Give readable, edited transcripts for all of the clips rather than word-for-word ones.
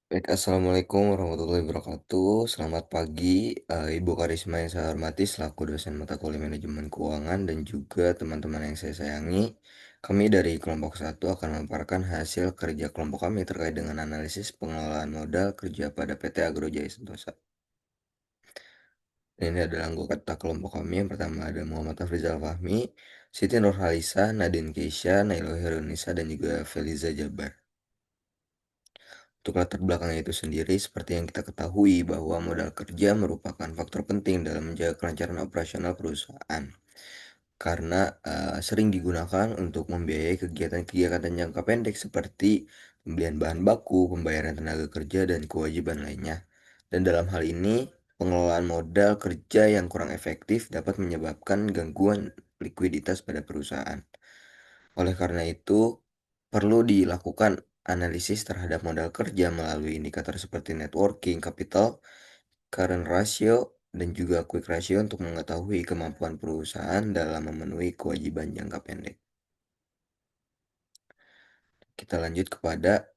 Baik, assalamualaikum warahmatullahi wabarakatuh. Selamat pagi, Ibu Karisma yang saya hormati selaku dosen mata kuliah manajemen keuangan dan juga teman-teman yang saya sayangi. Kami dari kelompok satu akan memaparkan hasil kerja kelompok kami terkait dengan analisis pengelolaan modal kerja pada PT Agro Jaya Sentosa. Dan ini adalah anggota kelompok kami. Yang pertama ada Muhammad Afrizal Fahmi, Siti Nurhalisa, Nadine Keisha, Nailo Herunisa, dan juga Feliza Jabar. Untuk latar belakangnya itu sendiri, seperti yang kita ketahui bahwa modal kerja merupakan faktor penting dalam menjaga kelancaran operasional perusahaan. Karena sering digunakan untuk membiayai kegiatan-kegiatan jangka pendek seperti pembelian bahan baku, pembayaran tenaga kerja, dan kewajiban lainnya. Dan dalam hal ini, pengelolaan modal kerja yang kurang efektif dapat menyebabkan gangguan likuiditas pada perusahaan. Oleh karena itu, perlu dilakukan analisis terhadap modal kerja melalui indikator seperti net working capital, current ratio, dan juga quick ratio untuk mengetahui kemampuan perusahaan dalam memenuhi kewajiban jangka pendek. Kita lanjut kepada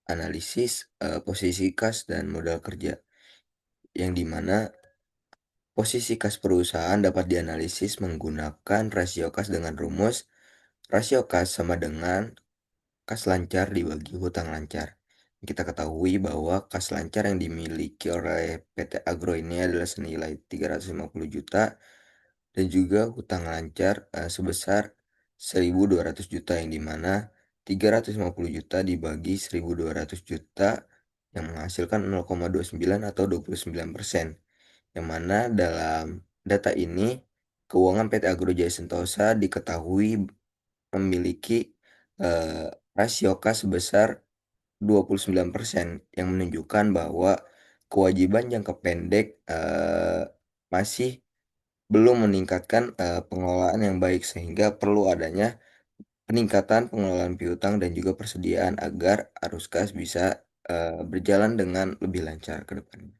analisis posisi kas dan modal kerja, yang dimana posisi kas perusahaan dapat dianalisis menggunakan rasio kas dengan rumus rasio kas sama dengan kas lancar dibagi hutang lancar. Kita ketahui bahwa kas lancar yang dimiliki oleh PT Agro ini adalah senilai 350 juta dan juga hutang lancar sebesar 1.200 juta, yang dimana 350 juta dibagi 1.200 juta yang menghasilkan 0,29 atau 29%. Yang mana dalam data ini keuangan PT Agro Jaya Sentosa diketahui memiliki rasio kas sebesar 29%, yang menunjukkan bahwa kewajiban jangka pendek masih belum meningkatkan pengelolaan yang baik, sehingga perlu adanya peningkatan pengelolaan piutang dan juga persediaan agar arus kas bisa berjalan dengan lebih lancar ke depannya.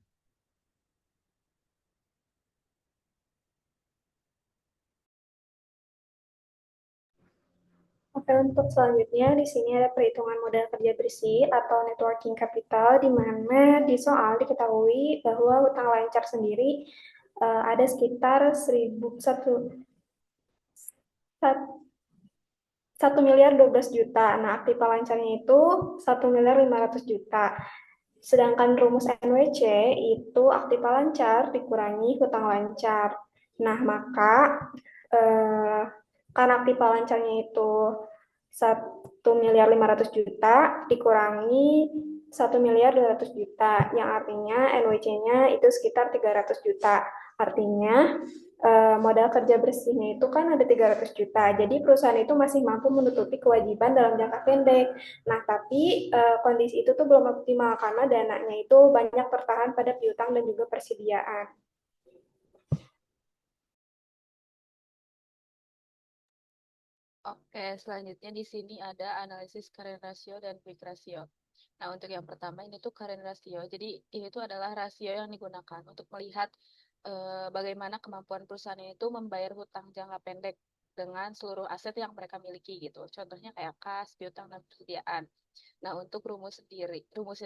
Oke, untuk selanjutnya di sini ada perhitungan modal kerja bersih atau networking capital, di mana di soal diketahui bahwa hutang lancar sendiri ada sekitar 1.012 juta. Nah, aktiva lancarnya itu 1.500.000.000. Sedangkan rumus NWC itu aktiva lancar dikurangi hutang lancar. Nah, maka eh, karena aktiva lancarnya itu 1.500.000.000 dikurangi 1.200.000.000, yang artinya NWC-nya itu sekitar 300 juta. Artinya modal kerja bersihnya itu kan ada 300 juta. Jadi perusahaan itu masih mampu menutupi kewajiban dalam jangka pendek. Nah, tapi kondisi itu tuh belum optimal karena dananya itu banyak tertahan pada piutang dan juga persediaan. Oke, selanjutnya di sini ada analisis current ratio dan quick ratio. Nah, untuk yang pertama ini tuh current ratio. Jadi, ini tuh adalah rasio yang digunakan untuk melihat bagaimana kemampuan perusahaan itu membayar hutang jangka pendek dengan seluruh aset yang mereka miliki gitu. Contohnya kayak kas, piutang, dan persediaan. Nah, untuk rumusnya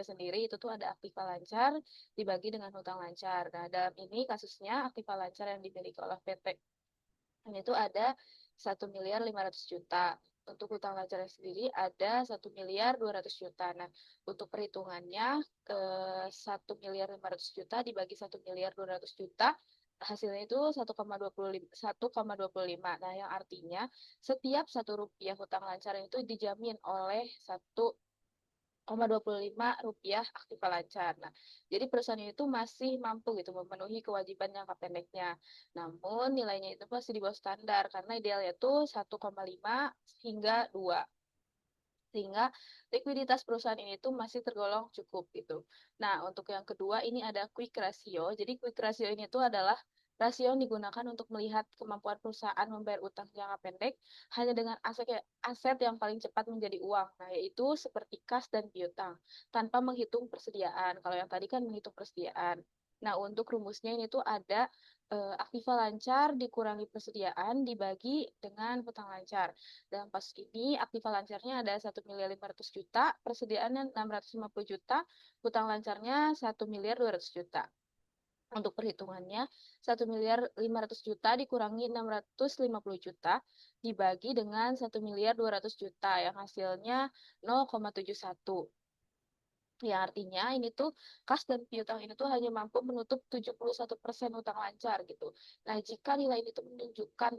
sendiri itu tuh ada aktiva lancar dibagi dengan hutang lancar. Nah, dalam ini kasusnya aktiva lancar yang dimiliki oleh PT ini tuh ada 1.500.000.000. Untuk hutang lancarnya sendiri ada 1.200.000.000. Nah, untuk perhitungannya ke 1.500.000.000 dibagi 1.200.000.000, hasilnya itu 1,25. Nah, yang artinya setiap 1 rupiah hutang lancar itu dijamin oleh 1,25 rupiah aktiva lancar. Nah, jadi perusahaan itu masih mampu gitu memenuhi kewajiban jangka pendeknya. Namun nilainya itu masih di bawah standar karena idealnya itu 1,5 hingga 2. Sehingga likuiditas perusahaan ini tuh masih tergolong cukup gitu. Nah, untuk yang kedua ini ada quick ratio. Jadi quick ratio ini tuh adalah rasio yang digunakan untuk melihat kemampuan perusahaan membayar utang jangka pendek hanya dengan aset yang paling cepat menjadi uang. Nah, yaitu seperti kas dan piutang tanpa menghitung persediaan. Kalau yang tadi kan menghitung persediaan. Nah, untuk rumusnya ini tuh ada aktiva lancar dikurangi persediaan dibagi dengan hutang lancar. Dalam kasus ini, aktiva lancarnya ada 1.500.000.000, persediaannya 650 juta, hutang lancarnya 1.200.000.000. Untuk perhitungannya, 1.500.000.000 dikurangi 650 juta dibagi dengan 1.200.000.000 yang hasilnya 0,71. Yang artinya ini tuh kas dan piutang ini tuh hanya mampu menutup 71% hutang lancar gitu. Nah, jika nilai ini tuh menunjukkan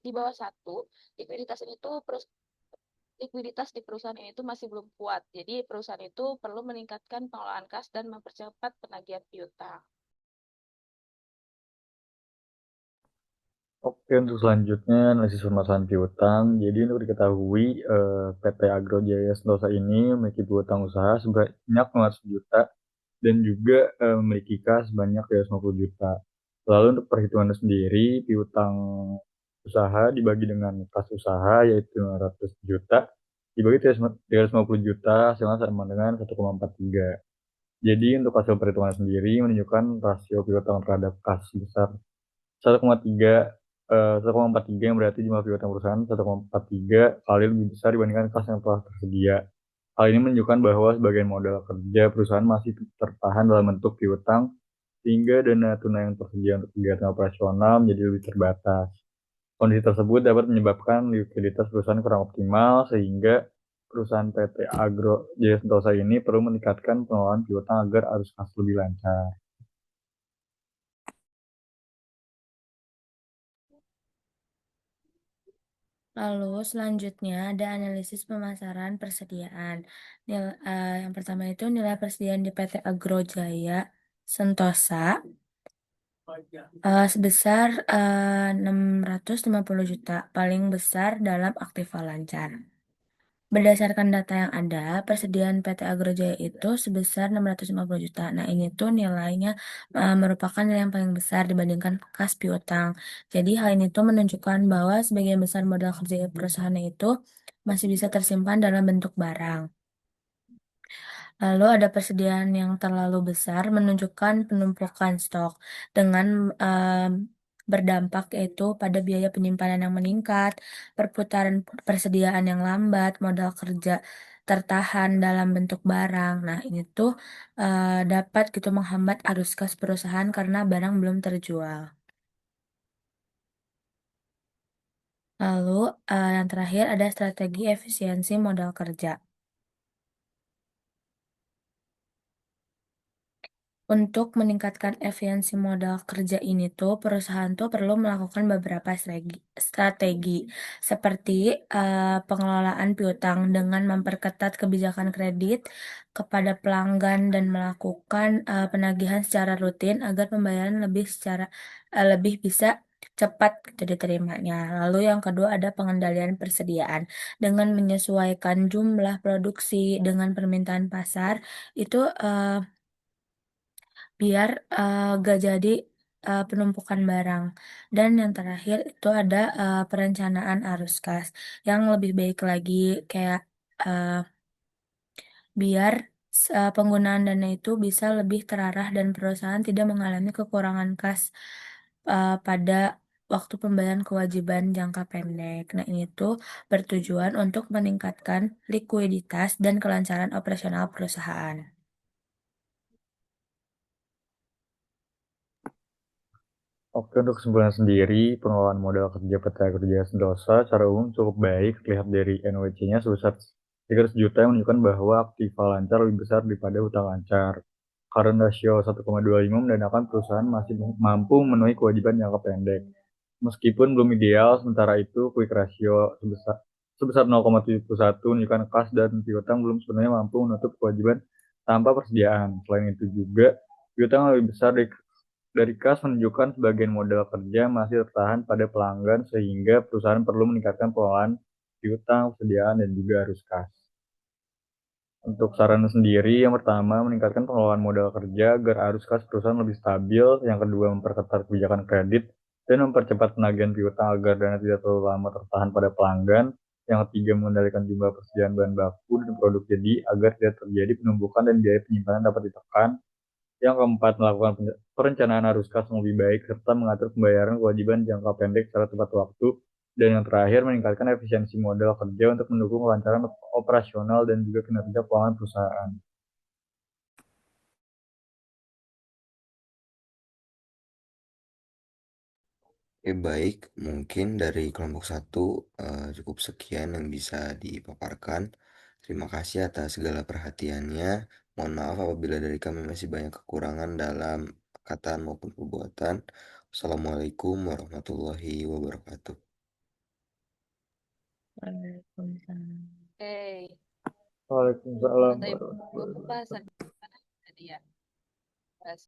di bawah satu, likuiditas ini tuh likuiditas di perusahaan ini tuh masih belum kuat. Jadi perusahaan itu perlu meningkatkan pengelolaan kas dan mempercepat penagihan piutang. Oke, untuk selanjutnya analisis permasalahan piutang. Jadi untuk diketahui, PT Agro Jaya Sentosa ini memiliki piutang usaha sebanyak 500 juta dan juga memiliki kas sebanyak 250 juta. Lalu untuk perhitungannya sendiri, piutang usaha dibagi dengan kas usaha yaitu 500 juta, dibagi 350 juta hasilnya sama dengan 1,43. Jadi untuk hasil perhitungan sendiri menunjukkan rasio piutang terhadap kas sebesar 1,3 1,43 yang berarti jumlah piutang perusahaan 1,43 kali lebih besar dibandingkan kas yang telah tersedia. Hal ini menunjukkan bahwa sebagian modal kerja perusahaan masih tertahan dalam bentuk piutang sehingga dana tunai yang tersedia untuk kegiatan operasional menjadi lebih terbatas. Kondisi tersebut dapat menyebabkan likuiditas perusahaan kurang optimal sehingga perusahaan PT Agro Jaya Sentosa ini perlu meningkatkan pengelolaan piutang agar arus kas lebih lancar. Lalu selanjutnya ada analisis pemasaran persediaan. Yang pertama itu nilai persediaan di PT Agro Jaya Sentosa sebesar 650 juta, paling besar dalam aktiva lancar. Berdasarkan data yang ada, persediaan PT Agro Jaya itu sebesar 650 juta. Nah, ini tuh nilainya merupakan nilai yang paling besar dibandingkan kas piutang. Jadi, hal ini tuh menunjukkan bahwa sebagian besar modal kerja perusahaan itu masih bisa tersimpan dalam bentuk barang. Lalu ada persediaan yang terlalu besar menunjukkan penumpukan stok dengan berdampak yaitu pada biaya penyimpanan yang meningkat, perputaran persediaan yang lambat, modal kerja tertahan dalam bentuk barang. Nah, ini tuh dapat gitu menghambat arus kas perusahaan karena barang belum terjual. Lalu yang terakhir ada strategi efisiensi modal kerja. Untuk meningkatkan efisiensi modal kerja ini tuh perusahaan tuh perlu melakukan beberapa strategi seperti pengelolaan piutang dengan memperketat kebijakan kredit kepada pelanggan dan melakukan penagihan secara rutin agar pembayaran lebih bisa cepat gitu diterimanya. Lalu yang kedua ada pengendalian persediaan dengan menyesuaikan jumlah produksi dengan permintaan pasar itu biar gak jadi penumpukan barang. Dan yang terakhir itu ada perencanaan arus kas yang lebih baik lagi kayak uh, biar penggunaan dana itu bisa lebih terarah dan perusahaan tidak mengalami kekurangan kas pada waktu pembayaran kewajiban jangka pendek. Nah, ini tuh bertujuan untuk meningkatkan likuiditas dan kelancaran operasional perusahaan. Oke, untuk kesimpulan sendiri, pengelolaan modal kerja PT Agro Jaya Sentosa secara umum cukup baik, terlihat dari NWC-nya sebesar 300 juta yang menunjukkan bahwa aktiva lancar lebih besar daripada hutang lancar. Current ratio 1,25 menandakan perusahaan masih mampu memenuhi kewajiban jangka pendek. Meskipun belum ideal, sementara itu quick ratio sebesar 0,71 menunjukkan kas dan piutang belum sebenarnya mampu menutup kewajiban tanpa persediaan. Selain itu juga, piutang lebih besar dari kas menunjukkan sebagian modal kerja masih tertahan pada pelanggan sehingga perusahaan perlu meningkatkan pengelolaan piutang, persediaan, dan juga arus kas. Untuk saran sendiri, yang pertama meningkatkan pengelolaan modal kerja agar arus kas perusahaan lebih stabil, yang kedua memperketat kebijakan kredit, dan mempercepat penagihan piutang agar dana tidak terlalu lama tertahan pada pelanggan, yang ketiga mengendalikan jumlah persediaan bahan baku dan produk jadi agar tidak terjadi penumpukan dan biaya penyimpanan dapat ditekan, Yang keempat, melakukan perencanaan arus kas yang lebih baik serta mengatur pembayaran kewajiban jangka pendek secara tepat waktu. Dan yang terakhir, meningkatkan efisiensi modal kerja untuk mendukung kelancaran operasional dan juga kinerja keuangan perusahaan. Oke, baik. Mungkin dari kelompok satu cukup sekian yang bisa dipaparkan. Terima kasih atas segala perhatiannya. Mohon maaf apabila dari kami masih banyak kekurangan dalam perkataan maupun perbuatan. Assalamualaikum warahmatullahi wabarakatuh. Waalaikumsalam. Oke, Waalaikumsalam menurut Ibu warahmatullahi wabarakatuh. bahasan gimana tadi ya?